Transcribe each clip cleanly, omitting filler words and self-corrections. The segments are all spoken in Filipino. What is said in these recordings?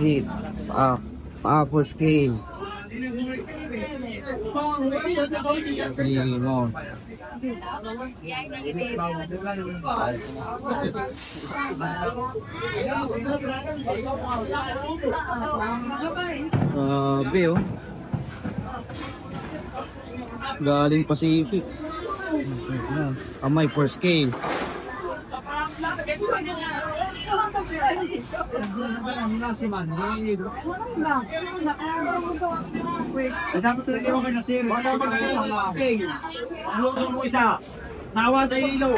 hit. Full scale. Mo. Beo. Galing Pacific. Amay for scale. Dapat talaga yung kanya sir. Luto mo isa. Nawa sa ilo.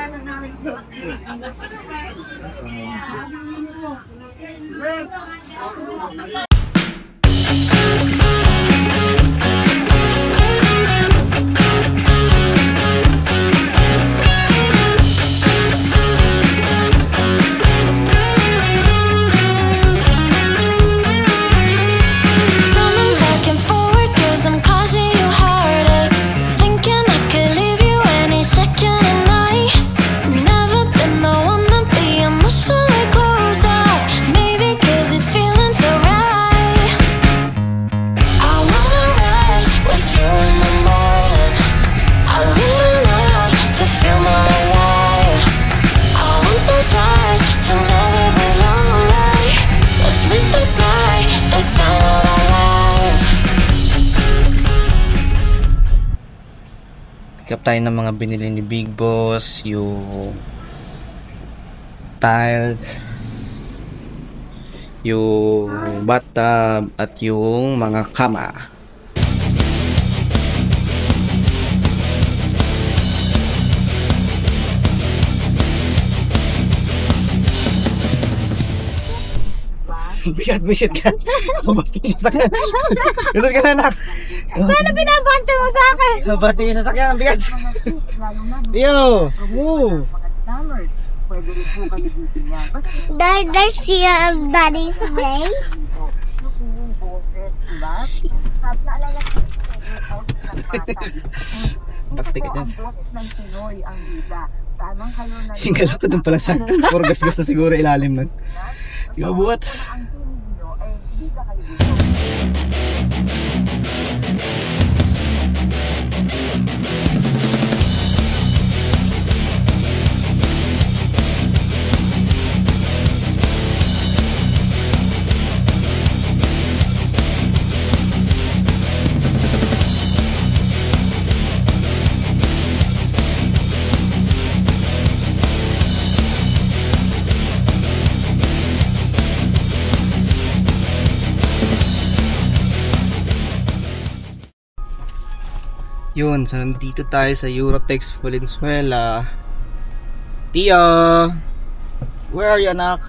Pick up tayo ng mga binili ni Big Boss, yung tiles, yung bathtub, at yung mga kama. Bigat ka. Mabati yung sasakyan. Gusto ka na, anak. Sana binabante mo sa akin. Mabati yung sasakyan. Bigat. Yo, move. There's your daddy's way. Taktik yan. Yung galaw ko dun pala sa puro gas-gas na siguro ilalim nun. Sige, buhat. Yun, so nandito tayo sa Eurotex Valenzuela. Tia! Where are you, anak?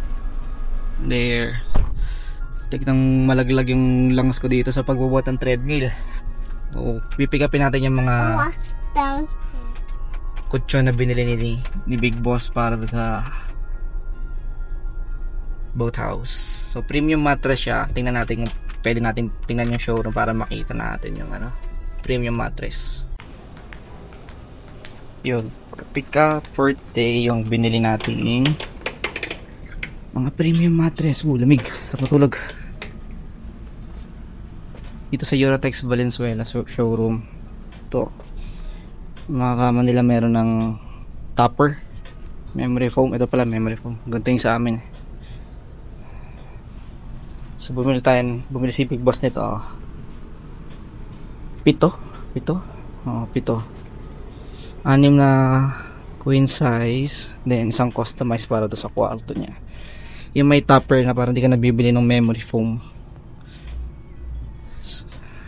There. Tignan malaglag yung lungs ko dito sa pagbubuhat ng treadmill. So, pipick upin natin yung mga kutsyon na binili ni Big Boss para sa boathouse. So, premium mattress siya. Tingnan natin, pwede natin tingnan yung showroom para makita natin yung premium mattress. Yun, Pika Forte yung binili natin mga premium mattress. Lamig sa patulog. Dito sa Eurotex Valenzuela showroom. Ito, mga kama nila meron ng topper, memory foam. Ito pala memory foam. Ganito yung sa amin. So bumili si Big Boss nito. Pito. 6 na queen size, then isang customized para to sa kwarto niya. Yung may topper na parang hindi ka nabibili ng memory foam.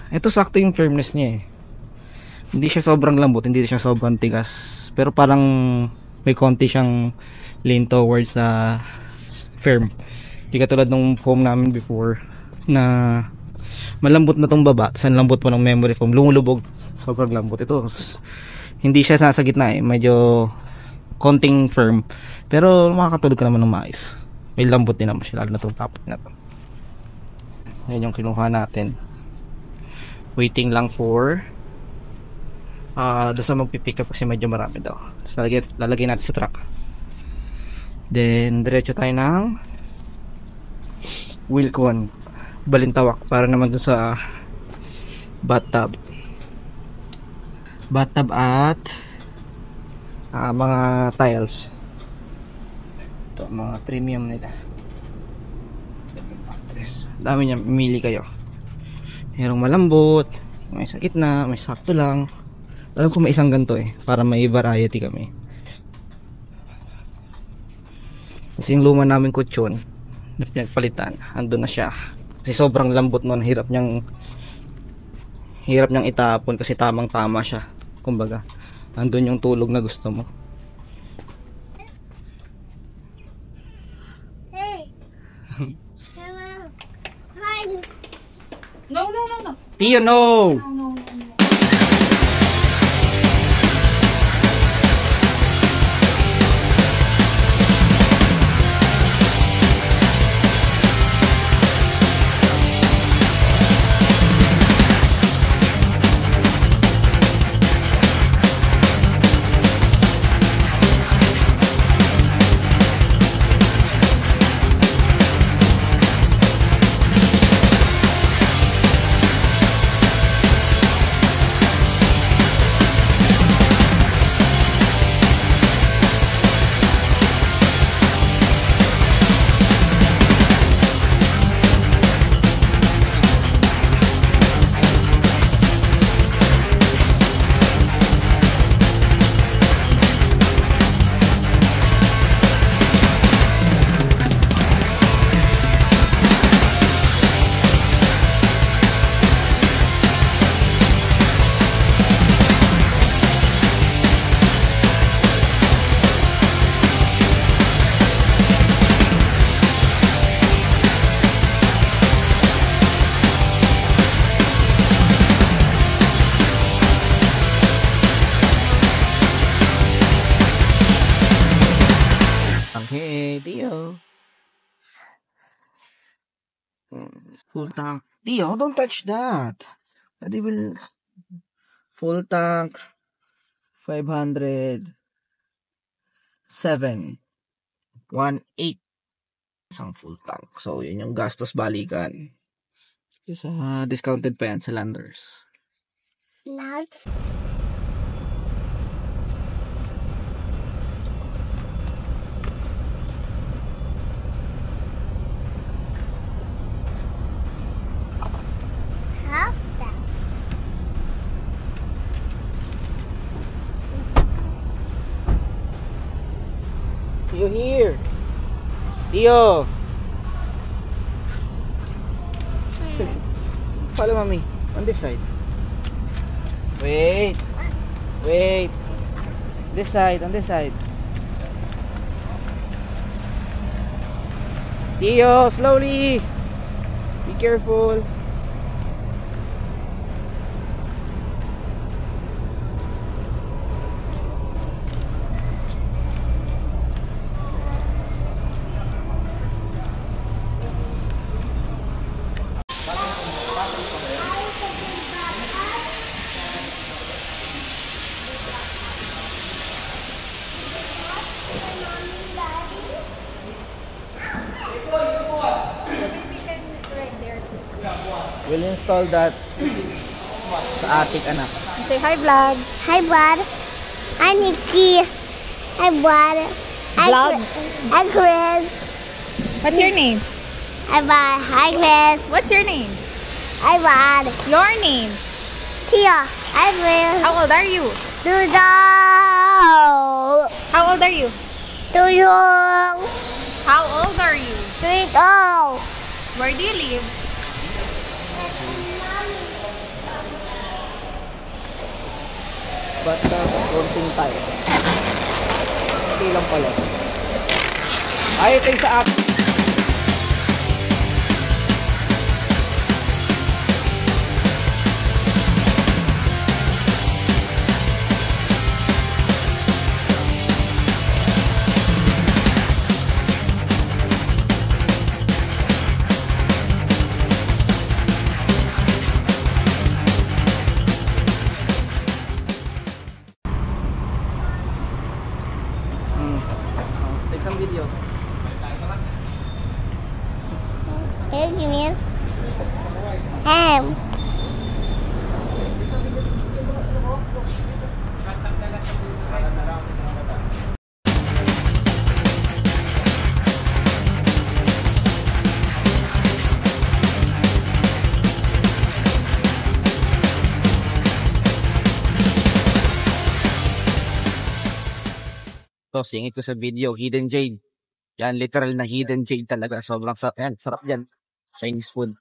Ito sakto yung firmness niya eh. Hindi siya sobrang lambot, hindi siya sobrang tigas, pero parang may konti siyang lean towards sa firm. Hindi katulad ng foam namin before na malambot na tong baba, tapos ang lambot mo ng memory foam, lumulubog, sobrang lambot. Ito hindi siya sa gitna eh, medyo konting firm, pero makakatulog ka naman ng maayos. May lambot din naman siya, lalo na itong top na to. Ayan yung kinuha natin. Waiting lang for doon sa magpipick up kasi medyo marami daw. So, lalagay natin sa truck, then diretso tayo ng Wilcon. balintawak para naman dun sa bathtub at mga tiles. Ito mga premium nila. Yes, dami niya, pimili kayo. Merong malambot, may sa gitna, may sakto lang. Alam ko may isang ganito para may variety kami. Kasi yung luma namin kutsyon nagpalitan, andun na siya. Kasi sobrang lambot nun, hirap niyang itapon kasi tamang tama siya. Kumbaga, andun yung tulog na gusto mo. Hey. Hi. No. Tio, no! No. Hey, Tio. Full tank. Tio, don't touch that. Daddy will... Full tank. 507. 1.8. Isang full tank. So, yun yung gastos balikan. Sa discounted pa yan sa Landers. Loud. Half that. Tio here. Tio. Follow mommy. On this side. Wait. This side, on this side. Tio, slowly. Be careful. We'll install that sa attic, anak. Say hi, vlog. Hi, Bud. I'm Nikki. Hi, Bud. Vlog. Hi, Chris. What's your name? Hi, Bud. Hi, Chris. What's your name? Hi, Bud. Your name. Tia. Hi, Chris. How old are you? Dudo. How old are you? Tuyong. How old are you? Tuyong. Where do you live? But konting tayo. Hindi lang pala. Ay, ito yung sa app. Take some video. Hey, Jimir. Ham. So, singit ko sa video, hidden jade. Yan, literal na hidden jade talaga. Sobrang sarap. Yan, sarap yan. Chinese food.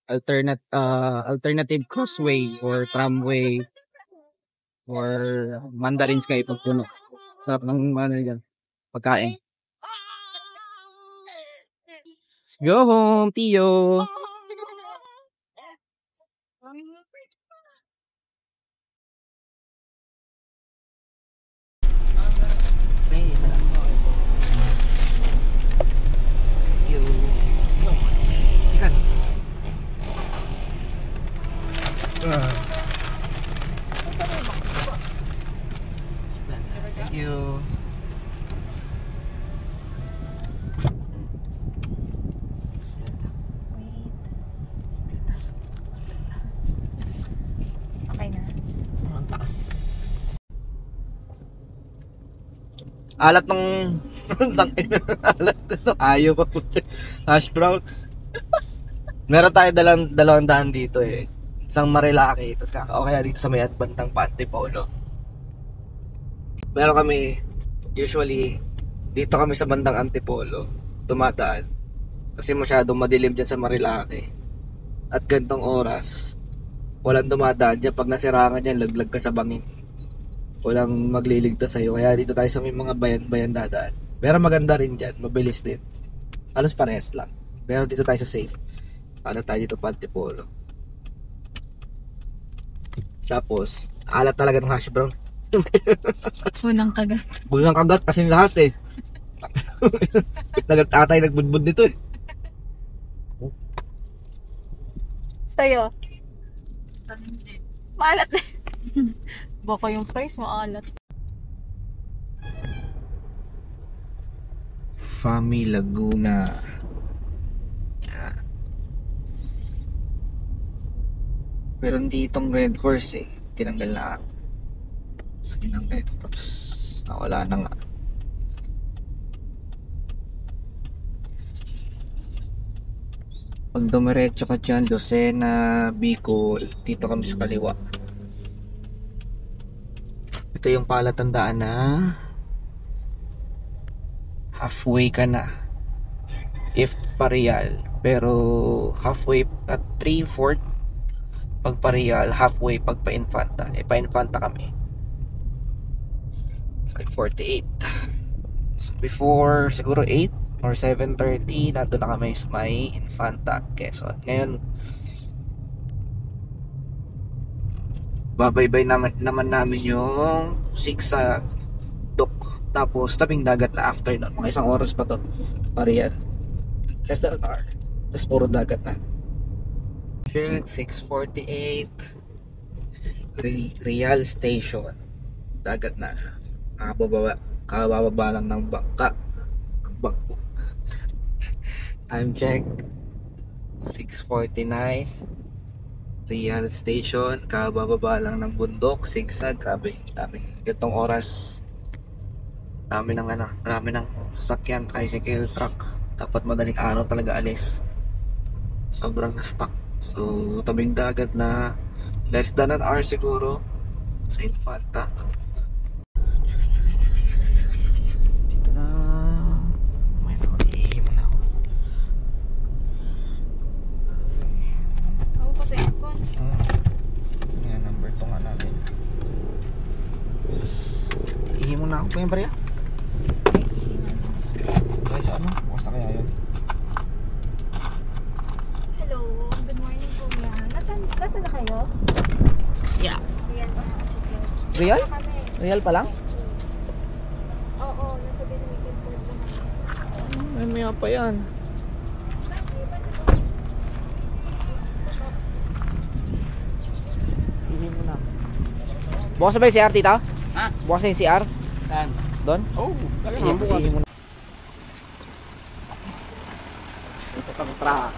Alternative causeway or tramway or Mandarin Sky pag puno. Sarap ng yan, pagkain. Let's go home, Tio! Thank you. Okay na. Ang taas. Alat ng alat nito. Ayaw pa po. Hash brown. Meron tayo dalawang daan dito eh. Isang Marilaki, tapos kaya dito sa may Adbantang Antipolo. Pero kami, usually, dito kami sa bandang Antipolo, dumadaan. Kasi masyadong madilim dyan sa Marilaki. At gantong oras, walang dumadaan dyan. Pag nasirangan dyan, laglag ka sa bangin. Walang magliligtas sa'yo. Kaya dito tayo sa may mga bayan dadaan. Pero maganda rin dyan, mabilis din. Halos parehas lang. Pero dito tayo sa safe. Ano tayo dito pa Antipolo. Tapos, alat talaga ng hash brown. Unang kagat. Bulang kagat kasi lahat eh. Tatay nagbudbud nito eh. Sa'yo? Maalat eh. Baka yung fries maalat. Fami Laguna. Yan. Meron ditong Red Horse eh. Tinanggal na. Sige ng Red Horse. Nawala na nga. Pag dumiretso ka dyan, Lucena, Bicol, dito kami sa kaliwa. Ito yung palatandaan na halfway ka na. If Parial, pero halfway at 3/4 pag Parial, halfway pag pa-Infanta. Pa-Infanta kami. 5:48. So before siguro 8 or 7:30, nandun na kami sa may Infanta, Quezon. Ngayon, babaybay naman namin yung zigzag dock. Tapos tabing dagat na after nun. Mga isang oras pa to. Parial. Less than an hour. Tapos puro dagat na. Check, 6:48. Real Station. Dagat na. Kabababa lang ng bangka. Bangko. Time check, 6:49. Real Station. Kabababa lang ng bundok. Zigzag. Grabe. Dami. Gantong oras. Dami ng sasakyan, tricycle, truck. Dapat madaling araw talaga alis. Sobrang na-stuck. So, tabing dagat na. Less than an hour siguro. Sa Infanta. Dito na. May nakalihi mo na ako. Ako pa sa aircon. Yan, number 2 nga natin. Yes. Ihi mo na ako. Kaya ba rin? Okay, sa ano? Bukas na kaya yun? Hello, good morning po yan. Nasaan na kayo? Yeah. Real pa. Real? Kami. Real pa lang? Oo, nasa Dominican Port naman. May maya pa yan. Ihi mo na. Bukas na ba yung CR, tita? Ha? Bukas na yung CR? Saan? Doon? Oh, Ihi mo na. Ito pang truck.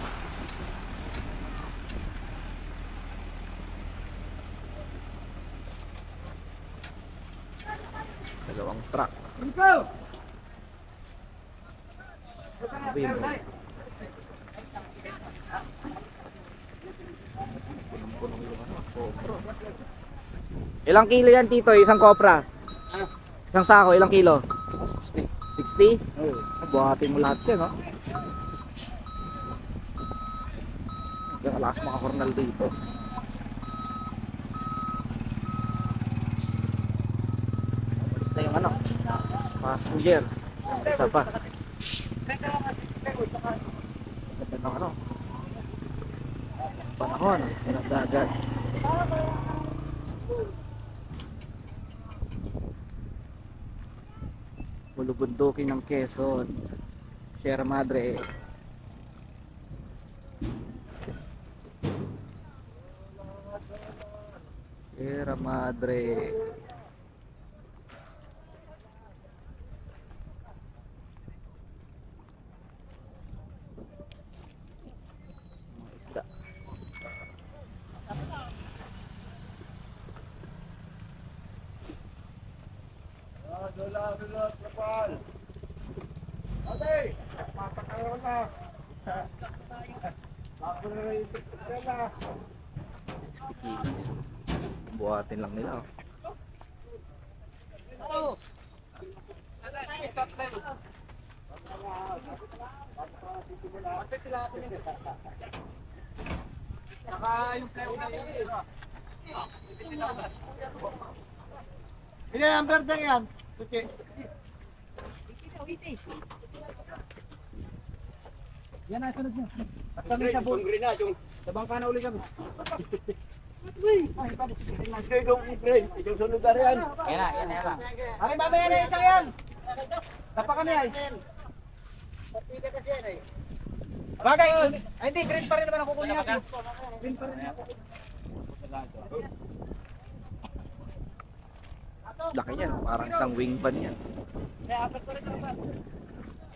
Dalawang truck. Bimbo. Punong-punong yung ano, kopra. Ilang kilo yan, Tito? Isang kopra? Isang sako, ilang kilo? 60? Buhatin mo lahat yan, ha? Kalakas mga kornal dito. Alis na yung ano, passenger. Isa pa. Ganda ng ano, panahon, dagat. Bulubundukin ng Quezon, Sierra Madre. Sierra Madre. Mga isda. Dula, kapal. Okay, mapakaroon na. Ako na rin ito na. 60 kilos. Buhatin lang nila. Oh. Ini ang berde yan. Tuti. Yan ay sunod niya. At kami sa buong grina, yung sa bangka na uli kami. Ay, pa si grina. Sige dong green, yung sunod na yan. Yan na. Ay, mamaya na isang yan. Tapakan niya ay. Partida kasi yan ay. Bagay, ay hindi, green pa rin naman ang kukunin natin. Green pa rin. Laki niya, no? Parang isang wing van yan.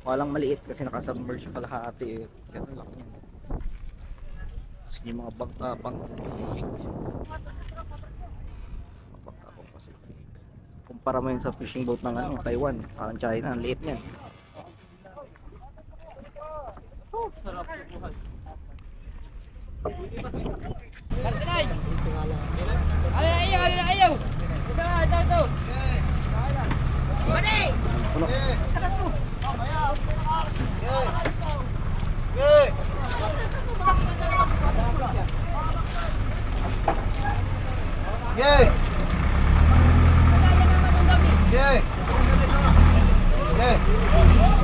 Walang maliit kasi nakasubmerge yung kalahati eh. Ganun laki niya. Yung mga bangka Pacific. Bangka Pacific. Kumpara mo yun sa fishing boat ng ano, Taiwan. Parang China, ang liit niya. Sarap sa buhay. Ayaw! Ito! Puno. Yay! Yay! Yay!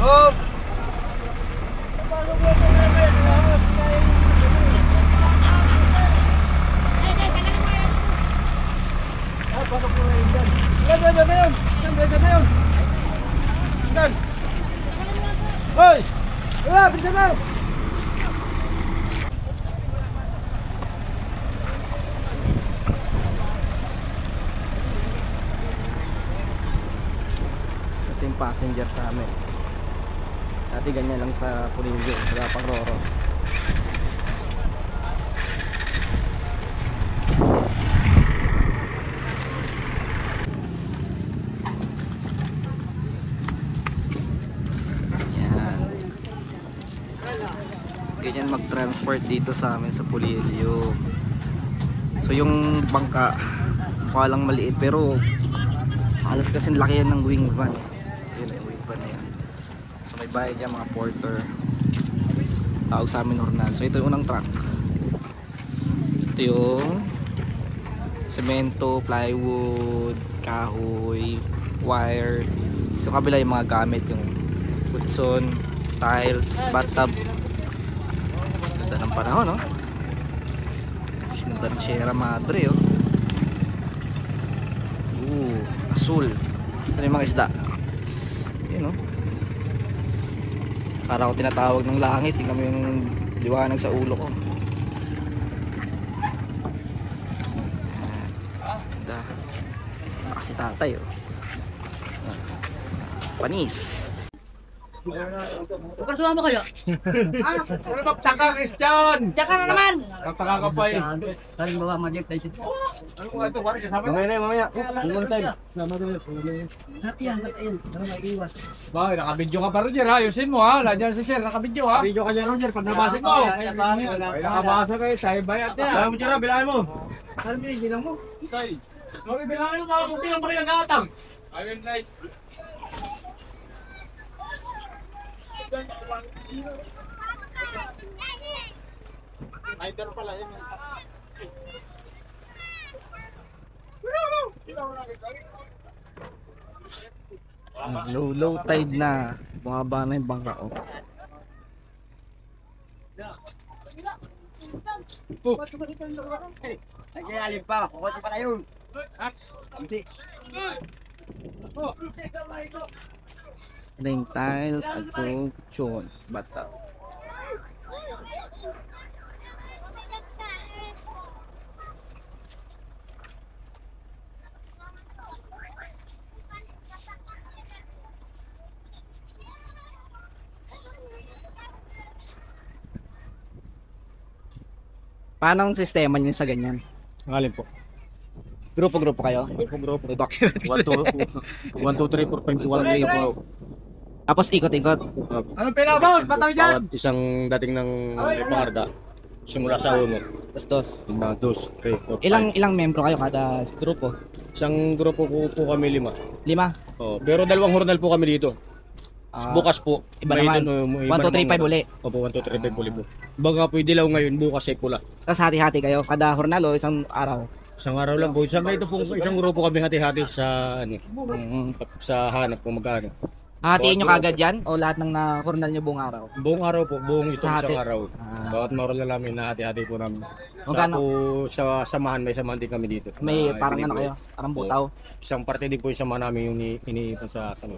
Up! Hoy! Wala, bisa na! Ito yung passenger sa amin. Dati ganyan lang sa Pulilio, sa Pangroro. Ganyan mag-transport dito sa amin sa Pulilio. So yung bangka mukha lang maliit pero halos kasing laki yan ng wing van. Yun yung wing van na yan. So may bayad yan mga porter. Tawag sa amin Hornan. So ito yung unang truck. Ito yung semento, plywood, kahoy, wire. So kabila yung mga gamit, yung kutson, tiles, bathtub. Ganda ng panahon, no? Ganda ng Sierra Madre, oh. Asul. Ano yung mga isda? Yun, no? Para ako tinatawag ng langit. Tingnan mo yung liwanag sa ulo ko. Ganda. Kasi tatay, oh. Panis. Huwag ka sumama kayo. Ano ba? Tsaka, Christian! Tsaka na naman. Napaka ka pa eh. Saling bawa mag-get tayo siya. Ano ko ito? Parang kasama na. Mamaya. One time. Hati yan. Para maiiwas. Bakit? Nakabidyo ka pa, Roger ha? Ayusin mo ha? Nandiyan si Sir, nakabidyo ha? Nakabidyo ka niya, Roger. Pag nabasin mo. Ay, nakabasa kayo. Tayo bayat yan. Kaya mo siya na, bilahin mo. Saan bilang mo? Tay. Okay, bilahin mo. Makabuti lang pa rin ang gatang. Ayun, nice. Rider pala yun. Low tide na. Bumaba na yung bangka, oh. Nag-ialim pa. Kukunti pa na yun. Ring tiles at chon. Bata. Paano ang sistema niyo sa ganyan? Ang alin po? Grupo-grupo kayo? Grupo. Document. 1, 2, 3, 4, 5, 1, 3, 4. Tapos ikot-ikot. Anong pinabawal? Pataw dyan! Bawat isang dating ng Pangarda, simula sa uno, Tapos dos. na 2, 3, 4, Ilang membro kayo kada grupo? Isang grupo po kami 5. 5? Oh, pero 2 hornal po kami dito. Bukas po. Iba may naman. doon, 1, 2, 3, 5 uli. Opo, 1, 2, 3, 5 uli po. Baga po dilaw ngayon, bukas ay pula. Tapos hati-hati kayo kada hornal o isang araw? Isang araw lang po. Isang grupo kami hati-hati sa Mm. sa hanap kung magkano. Hatiin nyo kagad yan o lahat ng na-hornal nyo buong araw? Buong araw po, buong Sa hati. isang araw. Ah. Bawat moral na namin na hati-hati po namin. Magkano? Po sa samahan, may samahan din kami dito. May Na parang ano iniipon. kayo? Parang butaw? Isang parte din po yung samahan namin yung iniipon sa samin.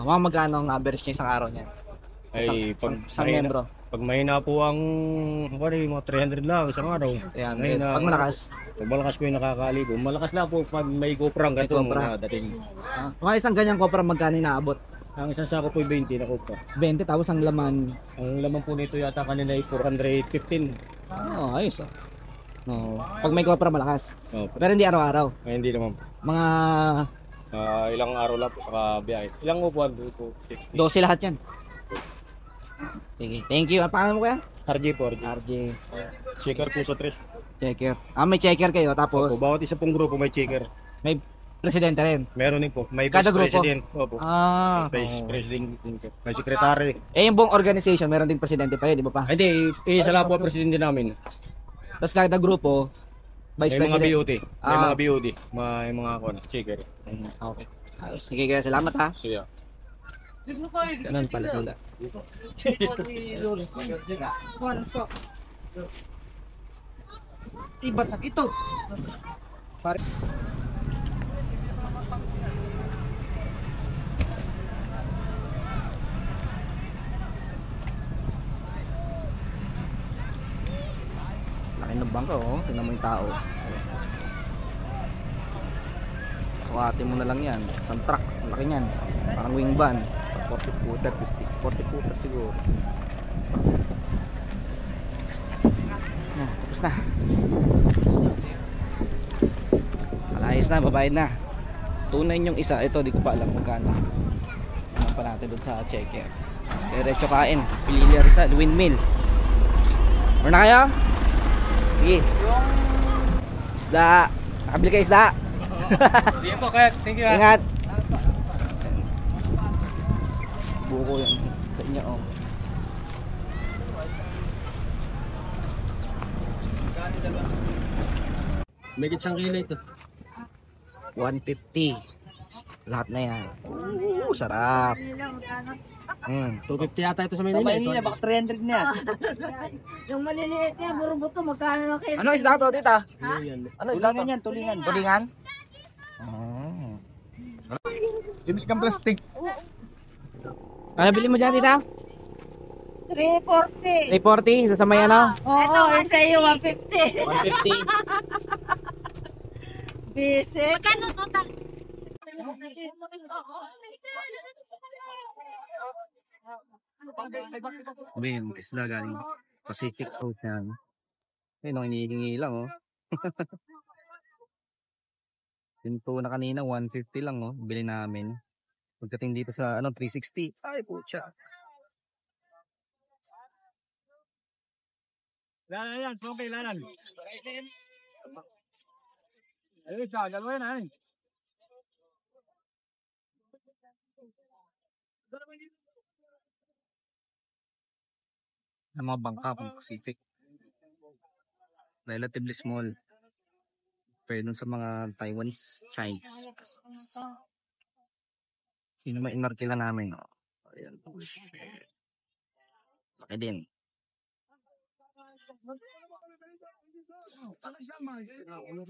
Mga magkano ang average nyo isang araw niya? Ay, Isang membro? Pag mahina po ang, mga 300 lang isang araw. Ayan, Mahina. pag malakas? Pag malakas po yung nakakaligo. Malakas lang po pag may GoPro May ganito GoPro. dating. Mga isang ganyang kopra magkano inaabot? Ang isang sako po 20 na GoPro. 20 tapos ang laman. Ang laman po nito yata kanina ay 415. Ayos ah. No. Pag may kopra malakas. Oh, Pero hindi araw-araw. ay, hindi naman. Mga Ilang araw lang po sa biyahe. Ilang upuan po? 60. 12 lahat yan. Sige, thank you. Ano pangalan mo kaya? RJ po, RJ. RJ. Checker po sa 3. Checker. May checker kayo tapos Opo, bawat isa pong grupo may checker. may presidente rin. Meron din po. May Kada vice grupo? president. Opo. Oo. Vice president. May secretary. Yung buong organization, meron din presidente pa yun, di ba pa? Ay, hindi, isa lang po ang presidente namin. Tapos kada grupo, vice May mga president. BOT. May Ah. mga BOD. May mga checker. Okay. Ayos. Sige, kaya salamat ha. So, yeah. Ganun pala sila. Iba sa ito. Laki ng bangka oh. Tingnan mo yung tao. Sukatin mo na lang yan. Isang truck. Ang laki niyan. Parang wing van. 40 footer, 40 footer siguro. Tapos na. Alayos na, babayad na. Tunay yung isa. Ito, di ko pa alam magkano. Ano pa natin doon sa checker. Diretso kain. Pilili Rizal, windmill. Meron na kayo? Sige. Isda. Nakabili kayo isda. Hindi po, kaya. Thank you ha. Ingat. Buko yan sa inyo oh. May isang kilo ito. 150. Lahat na yan. Sarap. 250 yata ito sa Sa Manila. Maynila, baka 300 na yan. Yung maliliit yan, burubuto, magkano na kayo? Ano isda to, tita? Ano isda to? Tulingan yan, tulingan. Tulingan? Oh. Bibili kang plastic. Ano bili mo dyan, tita? 340. 340 sa may ano? Oo, yung sa iyo, 150. 150. Basic. Magkano total? Sabi yung isda galing Pacific Ocean. Ayun, hinihingi lang, oh. Yung tuna kanina, 150 lang, oh. Bili namin. Pagdating dito sa, 360. Ay, pucha. Lalan yan, okay, lalan. Ayun siya, gagawin na eh. Ang mga bangka pang Pacific. Relatively small. Pero dun sa mga Taiwanese, Chinese. Sino may inarkila namin, oh. Ayan. Oh, shit. Laki din.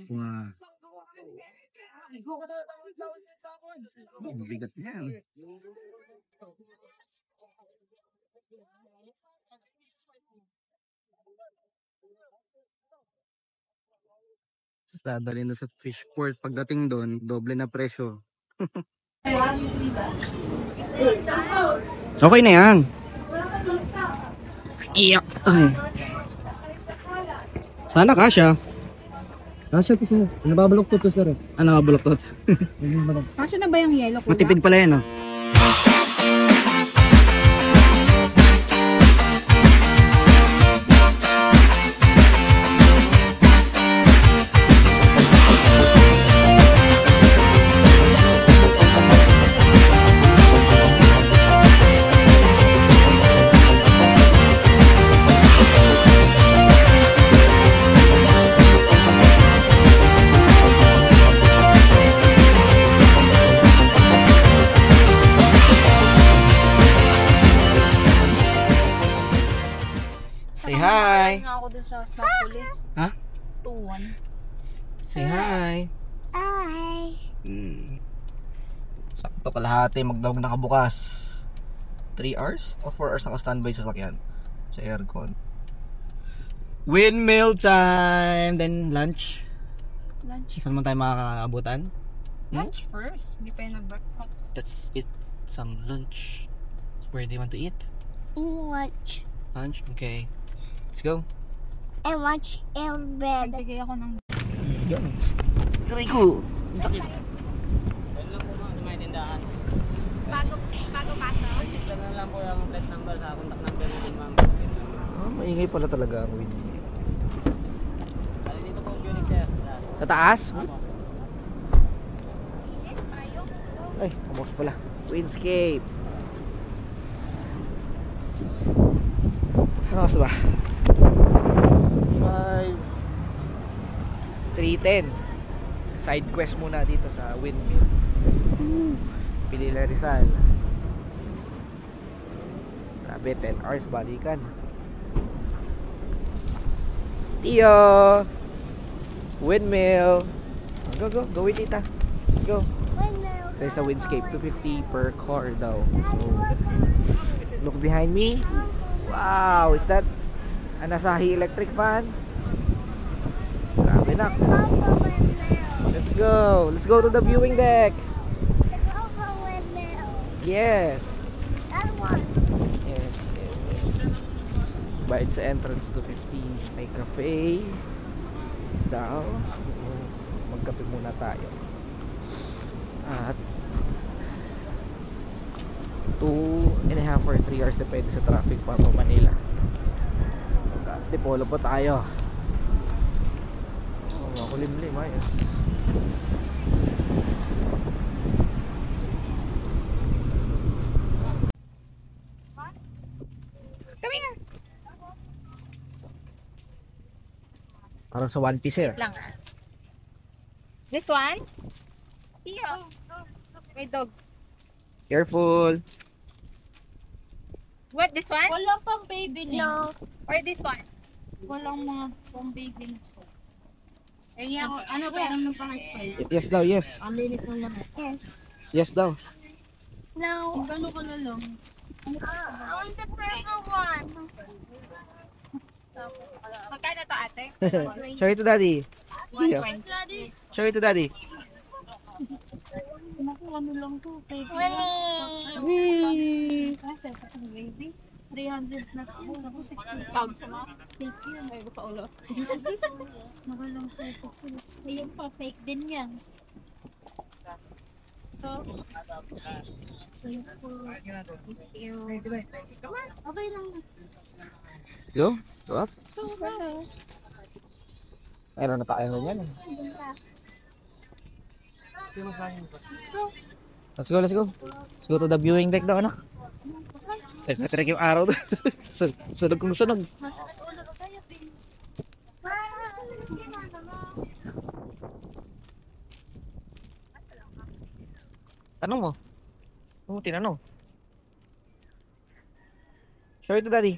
Wow. Ang bigat yan. Dadalhin na sa fish port. Pagdating doon, doble na presyo. Okay na yan. Iyak. Ay. Sana kasha. Kasha to sir. Nababalok to sir. Ano ka baloktot? Kasya na ba yung yellow kuya? Matipid pala yan, oh. Say hi. Nga ako dun sa huli. Ha? 2-1. Say hi. Hi. Sakto kalahati magdawag nakabukas. 3 hours o 4 hours naka-standby sa sakyan. Sa aircon. Windmill time! Then lunch. Lunch. Saan naman tayo makakaabutan? Lunch first. Hindi pa yung nag-breakfast. Let's eat some lunch. Where do you want to eat? Watch Lunch? Okay. Let's go. and watch in bed. Nagbigay ako ng... Aray ko! Bago pasok. Maingay pala talaga ang wind. Sa taas? Ay, kumos pala. Windscape. Ano ba? 3:10. Side quest muna dito sa windmill. Pilila Rizal. Grabe, 10 hours balikan. Tio! Windmill. Go. Gawin tita. Let's go. There's a windscape. 250 per car daw. Look behind me. Wow, is that an Asahi electric fan? Grabe na. Let's go. Let's go to the viewing deck. Yes. Yes. Bayad sa entrance to 15. May cafe. Daw. Magkape muna tayo. At 2.5 or 3 hours depende sa traffic pa Manila. Tipolo pa tayo. Makulimlim, ayos. Come here. Parang sa One Piece eh. Lang ah. This one? Iyo. May dog. Careful. What, this one? Wala pang baby No. Or this one? Walang mga pang baby na. Eh, ano ba yung pang-spray? Yes daw, yes. Ang linis ng lahat. Yes. Yes daw. No. Gano'n ko na lang. I want the purple one. Magkano to ate? Show it to daddy. 120. Show it to daddy. Naku, ano lang to? Baby. Winnie. Kasi, baby. 300 na po. Ako 16 pounds sa mga fake yun. Ay, sa ulo. Magalang sa ito. Ayun pa, fake din yan. So, ayun po. Okay lang. Go. Go up. So, hello. Meron na pa kayo ganyan. Let's go, let's go. Let's go to the viewing deck daw, anak. Nag-track yung araw doon. Sunog kung sunog. Masakit ulo ko tayo, Pin. Tanong mo. Ano mo tinanong? Show it to daddy.